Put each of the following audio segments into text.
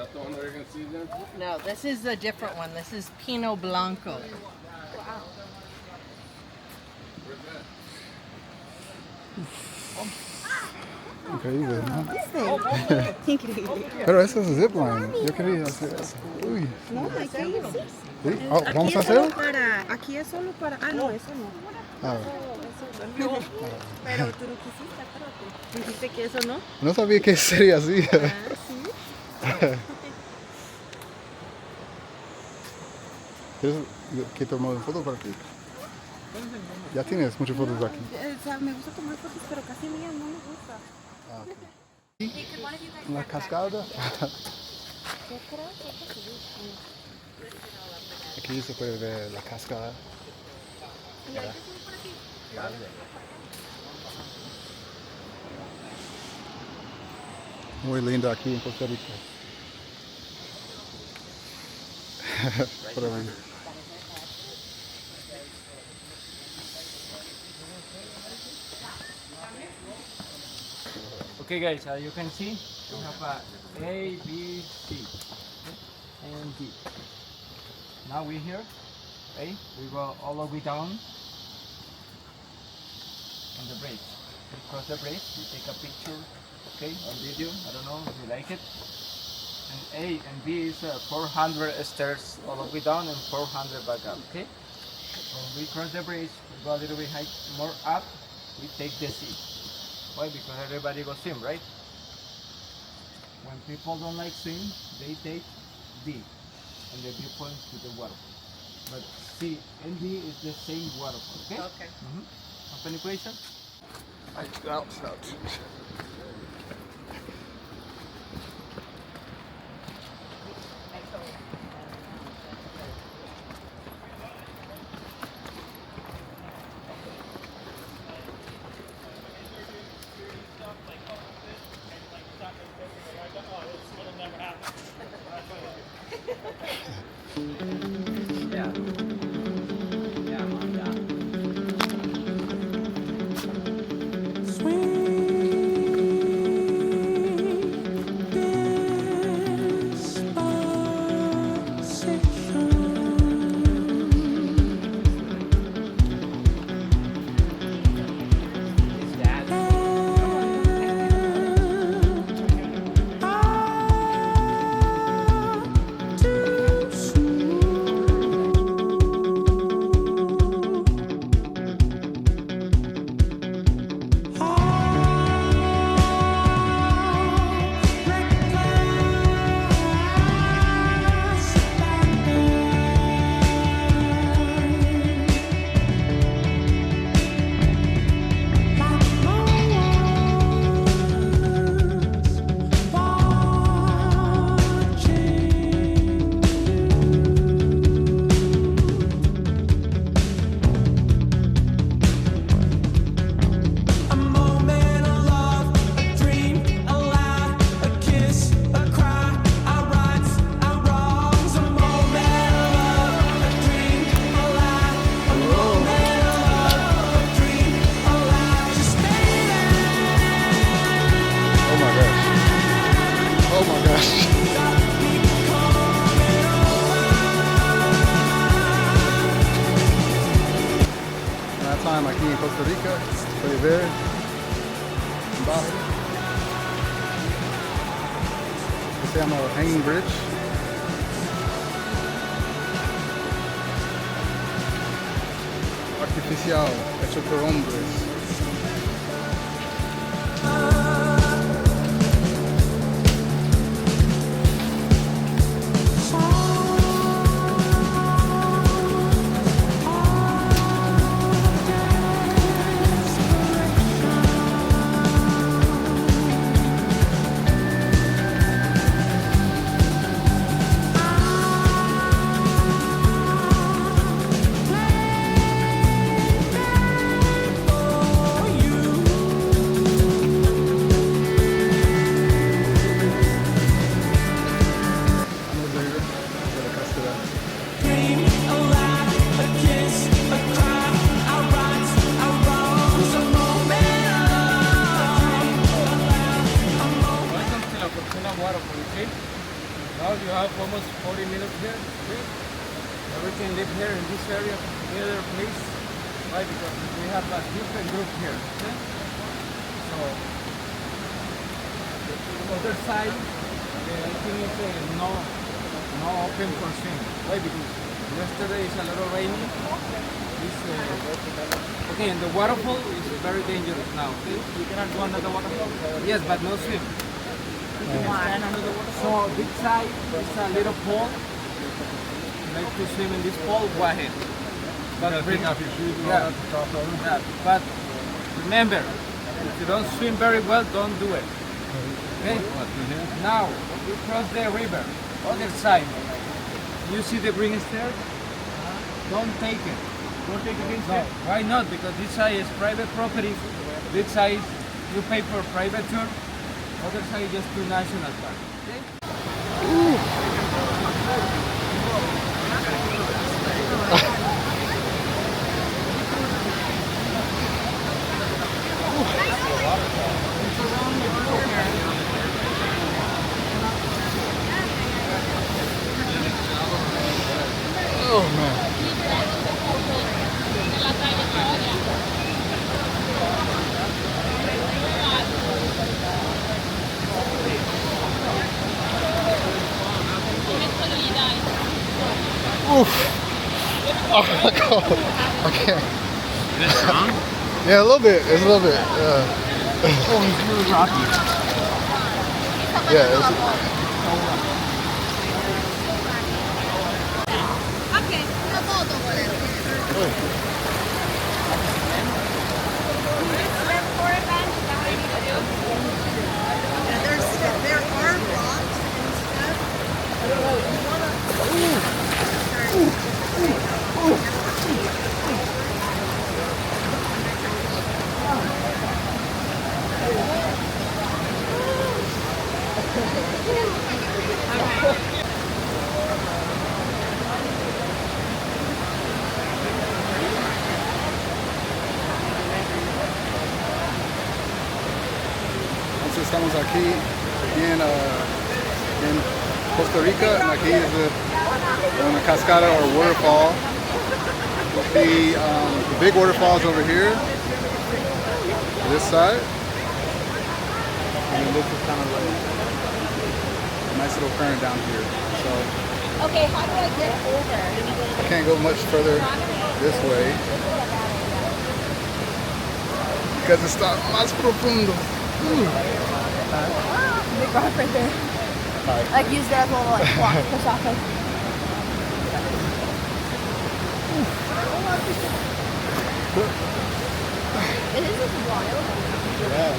that the one we're gonna see then? No, this is a different one. This is Pinot Blanco. Where's that? Increíble, ¿no? Increíble. Pero eso es zipline. Yo quería hacer eso. Uy. No, hay que ir. ¿Sí? Oh, ¿vamos a hacerlo? Aquí es solo para. Ah, no, eso no. Ah, Eso no. Pero tú no quisiste, espérate. Dijiste que eso no. no sabía que sería así. Ah, sí. ¿Quieres que tomar fotos para ti? Ya tienes muchas fotos aquí. O sea, me gusta tomar fotos, pero casi mías no me gusta. Ah, ok. Una cascada. Aquí se puede ver la cascada. Muy linda aquí en Costa Rica. Pero bueno. Okay guys, you can see we have A, B, C, and D. Now we're here, okay? We go all the way down on the bridge. We cross the bridge, we take a picture, okay, on video, I don't know if you like it. And A and B is 400 stairs all the way down and 400 back up, okay? When we cross the bridge, we go a little bit more up, we take the C. Why? Because everybody goes swim, right? When people don't like swim, they take D and the viewpoint to the waterfall. But C and D is the same waterfall, okay? Okay. Have any question? Out. Aquí en Costa Rica, puede ver abajo, que se llama Hanging Bridge. Artificial, hecho por hombres. Now you have almost 40 minutes here. Okay? Everything live here in this area together, please. Why? Because we have a different group here. Okay? So the other side, I think it's no open for swimming. Why? Because yesterday is a little rainy. Okay, and the waterfall is very dangerous now. Okay? You cannot go under the waterfall. Yes, but no swim. So this side is a little pool. Like to swim in this pool, go ahead. But bring up your shoes and all that to cross over. Yeah, but remember, if you don't swim very well, don't do it. Okay? Now, you cross the river, other side. You see the green stairs? Don't take it. Don't take it inside. No. Why not? Because this side is private property. This side you pay for private tour. Other side just to national park. Okay? Oh man. Oof. Oh my god. I can't. Is it strong? Yeah, a little bit. It's a little bit. Oh, it's really rocky. Yeah. It's, Okay, no todo por eso. There are rocks and stuff. Entonces estamos aquí en Costa Rica. Aquí is a cascada or waterfall. The big waterfalls over here, this side, and then this is kind of like a nice little current down here. So Okay, how do I get over? I can't go much further this way because está más profundo. Big rock right there. Alright. Like use that as a little like walk, push off it. It is just wild. Yeah.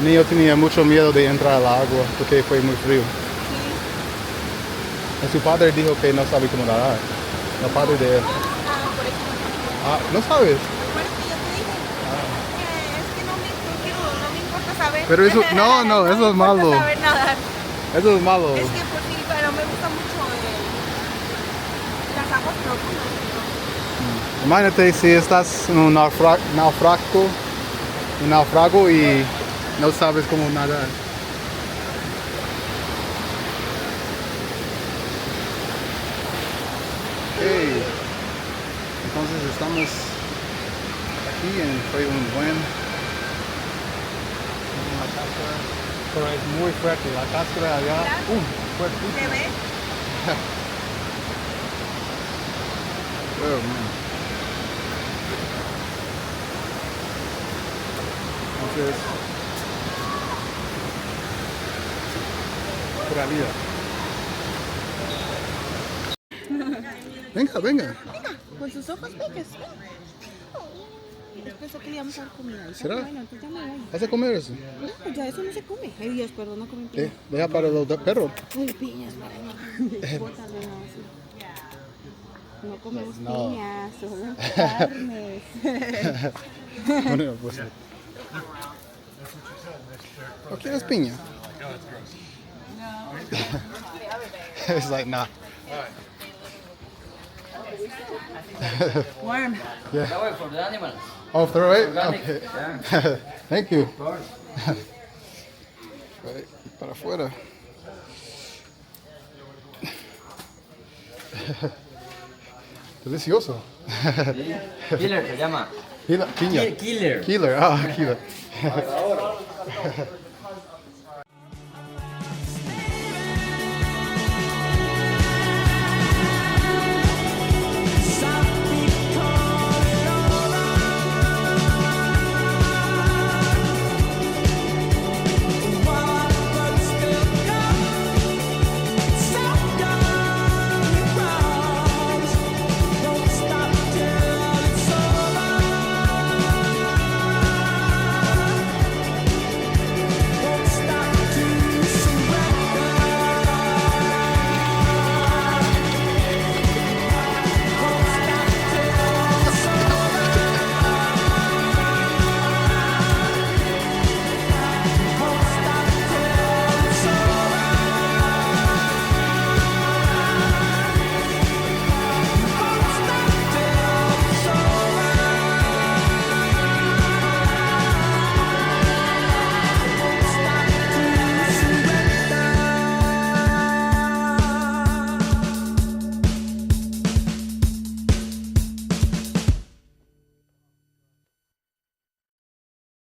El niño tenía mucho miedo de entrar al agua porque fue muy frío. Y su padre dijo que no sabe cómo nadar. El padre de él. Ah, ¿no sabes? Por eso yo te dije es que no me importa saber. Pero eso, no, eso es malo. No me importa saber nadar. Eso es malo. Es que por sí, pero me gusta mucho las aguas profundas. Imagínate si estás en un naufrago y no sabes cómo nadar. Okay. Entonces estamos aquí en fue un buen la cáscara, pero es muy fuerte la cáscara allá, fuerte. ¿Se ve? Oh man. Entonces Pura vida. Venga, venga. Con sus ojos peques. Después aquí le vamos a dar comida. Y ¿Será? Bueno, tú ya me voy. ¿Vas a comer eso? No, ya eso no se come. Ay, Dios, perdón, no comen piña. Deja para los perros. Ay, piñas, madre. Bótale, no, sí. No comemos No. piñas, solo carnes. Bueno, pues. ¿No quieres piña? It's like, nah. Warm. Yeah. That way for the animals. Oh, throw it? Organic, Okay. yeah. Thank you. Of course. Right, para afuera. Delicioso. Killer se llama. Piña. Killer. Killer. Ah, killer.